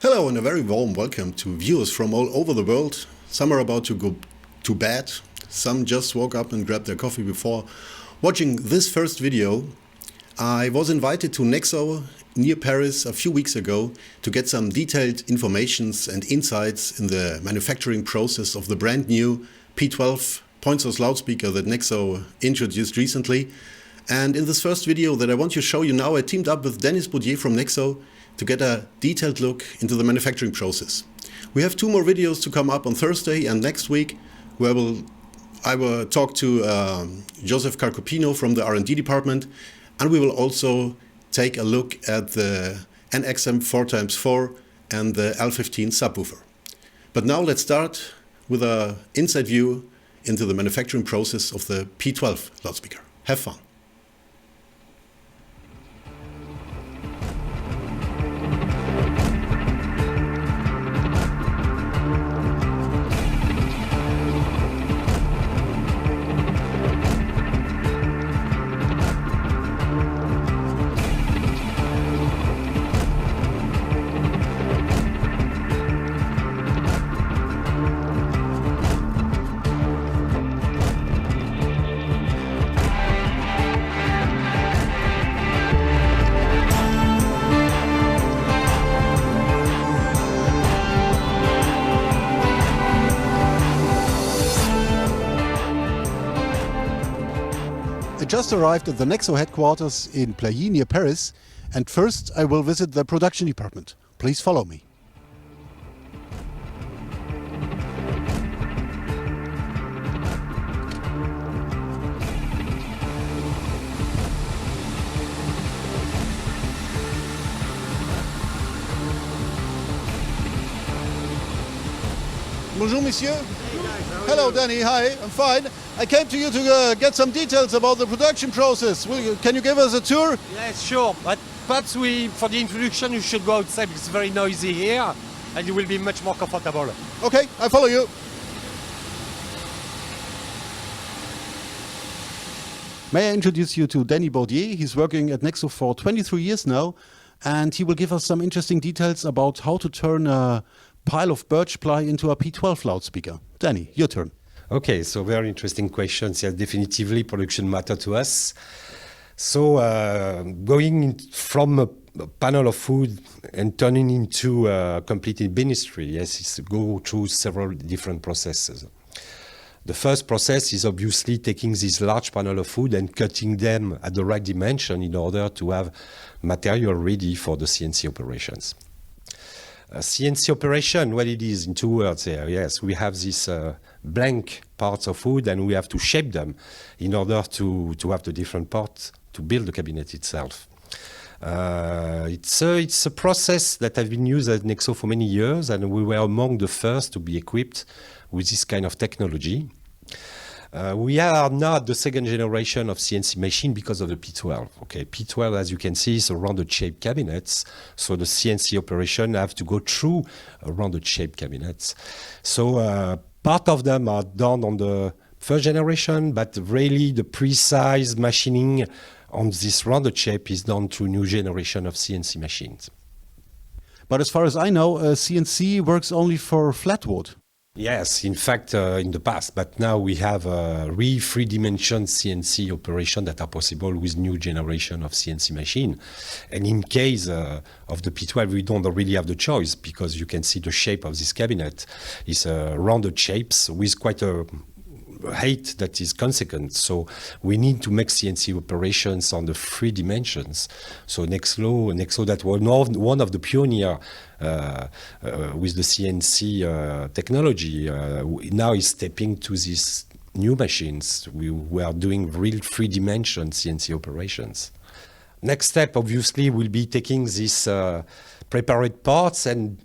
Hello and a very warm welcome to viewers from all over the world. Some are about to go to bed, some just woke up and grabbed their coffee before watching this first video. I was invited to NEXO near Paris a few weeks ago to get some detailed informations and insights in the manufacturing process of the brand new P12 point source loudspeaker that NEXO introduced recently. And in this first video that I want to show you now, I teamed up with Denis Bordier from NEXO to get a detailed look into the manufacturing process. We have two more videos to come up on Thursday and next week, where I will talk to Joseph Carcopino from the R&D department, and we will also take a look at the NXM 4x4 and the L15 subwoofer. But now let's start with an inside view into the manufacturing process of the P12 loudspeaker. Have fun. I just arrived at the NEXO headquarters in Plailly near Paris, and first I will visit the production department. Please follow me. Bonjour, monsieur. Hello, Danny. Hi, I'm fine. I came to you to get some details about the production process. Can you give us a tour? Yes, sure. But perhaps for the introduction, you should go outside because it's very noisy here and you will be much more comfortable. Okay, I follow you. May I introduce you to Denis Bordier? He's working at NEXO for 23 years now, and he will give us some interesting details about how to turn a pile of birch ply into a P12 loudspeaker. Danny, your turn. Okay, so very interesting questions. Yes, definitively production matter to us. So going from a panel of food and turning into a complete ministry, yes, it's go through several different processes. The first process is obviously taking this large panel of food and cutting them at the right dimension in order to have material ready for the CNC operations. CNC operation, what it is in 2 words here, yes, we have these blank parts of wood and we have to shape them in order to have the different parts to build the cabinet itself. It's a process that has been used at NEXO for many years, and we were among the first to be equipped with this kind of technology. We are now at the second generation of CNC machine because of the P12. Okay, P12, as you can see, is a rounded shaped cabinets. So the CNC operation have to go through a rounded shaped cabinets. So part of them are done on the first generation, but really the precise machining on this rounded shape is done through new generation of CNC machines. But as far as I know, CNC works only for flat wood. Yes, in fact, in the past, but now we have three-dimension CNC operation that are possible with new generation of CNC machine. And in case of the P12, we don't really have the choice because you can see the shape of this cabinet is rounded shapes with quite a height that is consequent. So we need to make CNC operations on the 3 dimensions. So NEXO that was one of the pioneer with the CNC technology, now is stepping to these new machines. We are doing real 3-dimension CNC operations. Next step, obviously, will be taking these prepared parts and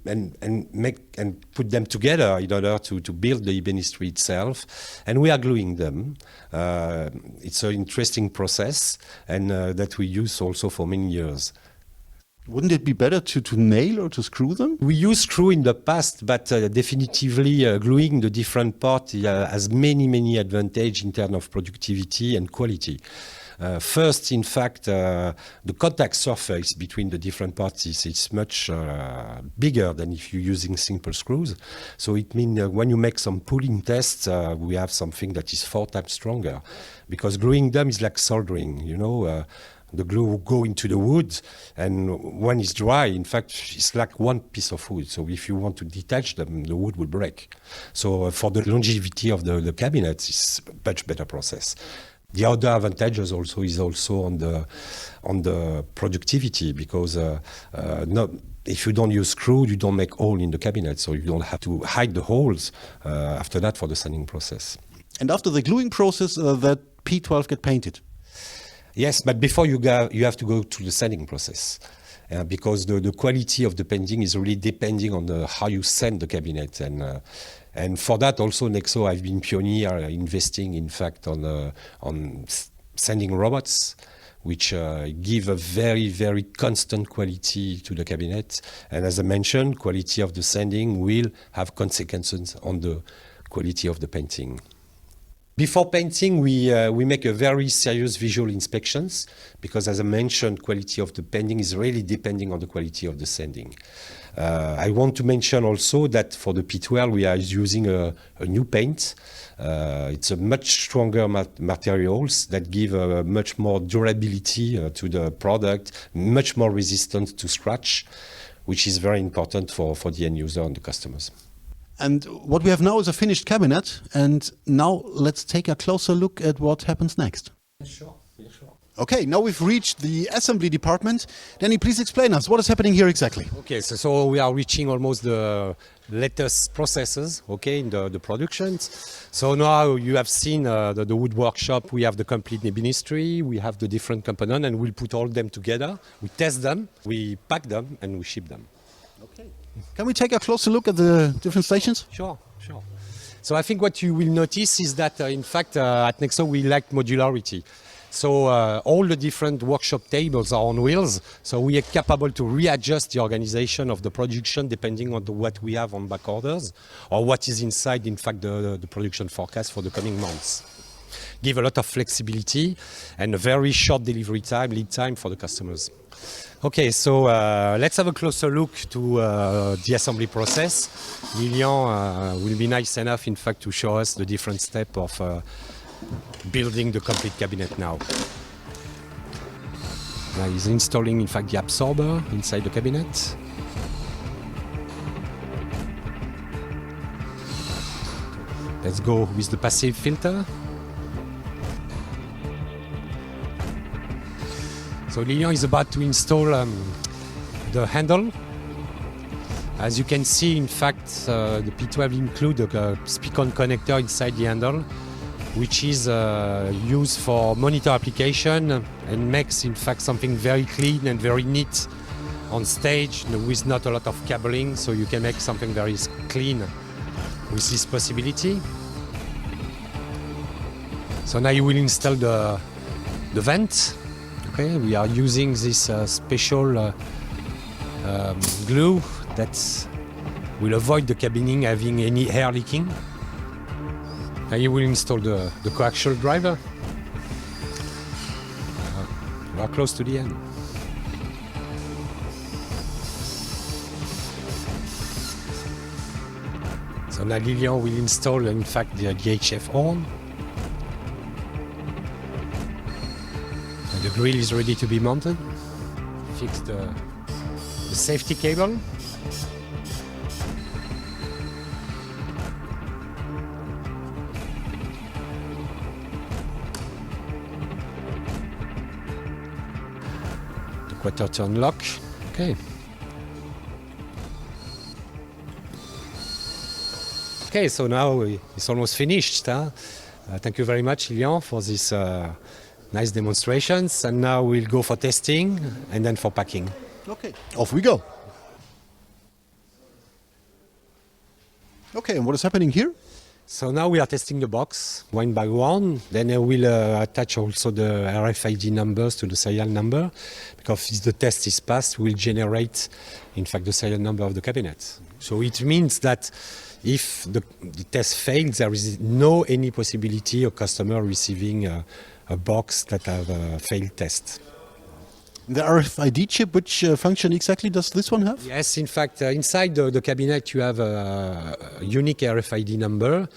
put them together in order to build the ebenistery itself. And we are gluing them. It's an interesting process, and that we use also for many years. Wouldn't it be better to nail or to screw them? We used screw in the past, but definitively gluing the different parts has many advantages in terms of productivity and quality. First, in fact, the contact surface between the different parts is much bigger than if you're using simple screws. So it means when you make some pulling tests, we have something that is 4 times stronger, because gluing them is like soldering, you know. The glue will go into the wood, and when it's dry, in fact, it's like one piece of wood. So if you want to detach them, the wood will break. So for the longevity of the cabinet, it's a much better process. The other advantages also is also on the productivity, because if you don't use screw, you don't make hole in the cabinet, so you don't have to hide the holes after that for the sanding process. And after the gluing process, that P12 get painted? Yes, but before you have to go to the sanding process, because the quality of the painting is really depending on how you sand the cabinet, and for that also NEXO have been pioneer investing in fact on sanding robots, which give a very, very constant quality to the cabinet. And as I mentioned, quality of the sanding will have consequences on the quality of the painting. Before painting, we make a very serious visual inspections, because as I mentioned, quality of the painting is really depending on the quality of the sanding. I want to mention also that for the P12 we are using a new paint. It's a much stronger materials that give much more durability to the product, much more resistant to scratch, which is very important for the end user and the customers. And what we have now is a finished cabinet, and now let's take a closer look at what happens next. Sure, yeah, sure. Okay, now we've reached the assembly department. Danny, please explain us, what is happening here exactly? Okay, so we are reaching almost the latest processes, okay, in the productions. So now you have seen the wood workshop, we have the complete ministry, we have the different components, and we'll put all them together, we test them, we pack them, and we ship them. Okay. Can we take a closer look at the different stations? Sure, sure. So I think what you will notice is that, in fact, at NEXO we like modularity. So all the different workshop tables are on wheels, so we are capable to readjust the organization of the production depending on what we have on back orders, or what is inside, in fact, the production forecast for the coming months. Give a lot of flexibility and a very short delivery time, lead time for the customers. Okay, so let's have a closer look to the assembly process. Lilian will be nice enough, in fact, to show us the different steps of building the complete cabinet now. Now he's installing, in fact, the absorber inside the cabinet. Let's go with the passive filter. So Lilian is about to install the handle. As you can see, in fact, the P12 includes a speak-on connector inside the handle, which is used for monitor application and makes, in fact, something very clean and very neat on stage with not a lot of cabling, so you can make something very clean with this possibility. So now you will install the vent. Okay, we are using this special glue that will avoid the cabining having any air leaking. Now you will install the coaxial driver. We are close to the end. So now Lilian will install, in fact, the HF horn. And the grill is ready to be mounted. Fix the safety cable. The quarter turn lock. Okay. Okay, so now it's almost finished. Huh? Thank you very much, Lilian, for this nice demonstrations. And now we'll go for testing and then for packing. Okay, off we go. Okay, and what is happening here? So now we are testing the box one by one. Then I will attach also the RFID numbers to the serial number, because if the test is passed, we'll generate, in fact, the serial number of the cabinet. So it means that if the test fails, there is any possibility of customer receiving a a box that have a failed test. The RFID chip, which function exactly does this one have? Yes, in fact, inside the cabinet you have a unique RFID number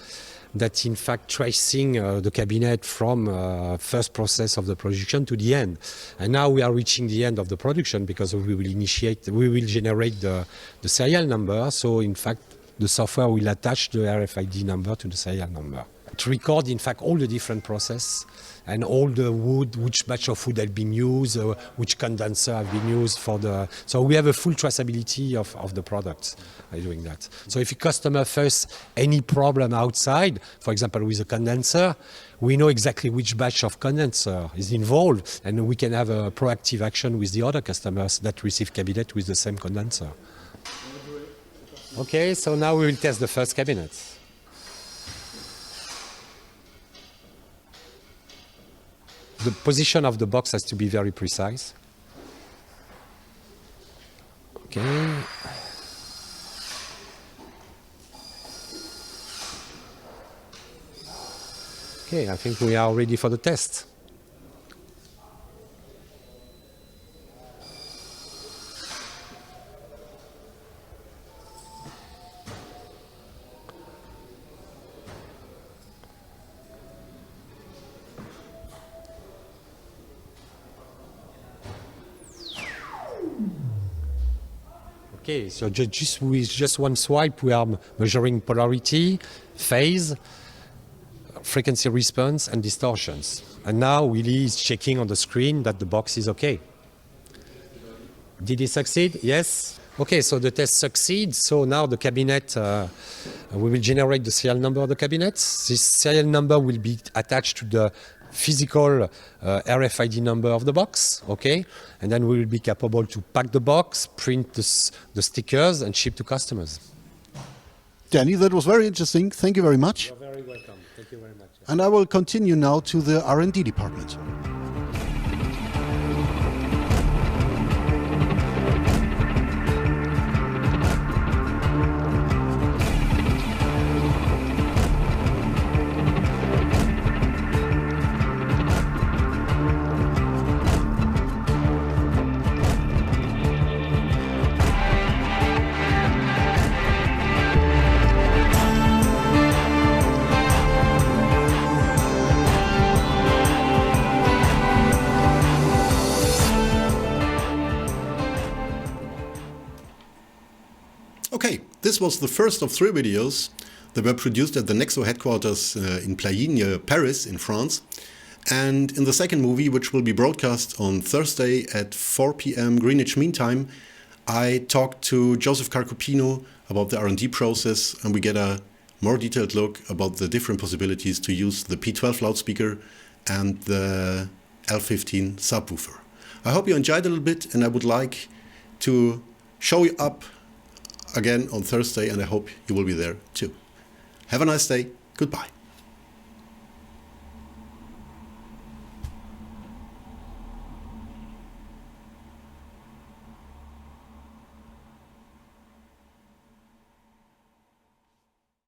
that in fact tracing the cabinet from first process of the production to the end. And now we are reaching the end of the production because we will generate the serial number. So in fact, the software will attach the RFID number to the serial number. To record in fact all the different process and all the wood, which batch of wood have been used, which condenser have been used for the... So we have a full traceability of the products by doing that. So if a customer face any problem outside, for example with a condenser, we know exactly which batch of condenser is involved and we can have a proactive action with the other customers that receive cabinet with the same condenser. Okay, so now we will test the first cabinet. The position of the box has to be very precise. Okay. Okay, I think we are ready for the test. Okay, so just with just one swipe, we are measuring polarity, phase, frequency response, and distortions. And now Willy is checking on the screen that the box is okay. Did he succeed? Yes. Okay, so the test succeeds. So now the cabinet, we will generate the serial number of the cabinet. This serial number will be attached to the physical RFID number of the box, okay? And then we will be capable to pack the box, print the stickers, and ship to customers. Danny, that was very interesting. Thank you very much. You're very welcome. Thank you very much. And I will continue now to the R&D department. Okay, this was the first of 3 videos that were produced at the NEXO headquarters in Plailly, near Paris in France. And in the second movie, which will be broadcast on Thursday at 4 p.m. Greenwich Mean Time, I talked to Joseph Carcopino about the R&D process, and we get a more detailed look about the different possibilities to use the P12 loudspeaker and the L15 subwoofer. I hope you enjoyed it a little bit, and I would like to show you up again on Thursday, and I hope you will be there too. Have a nice day. Goodbye.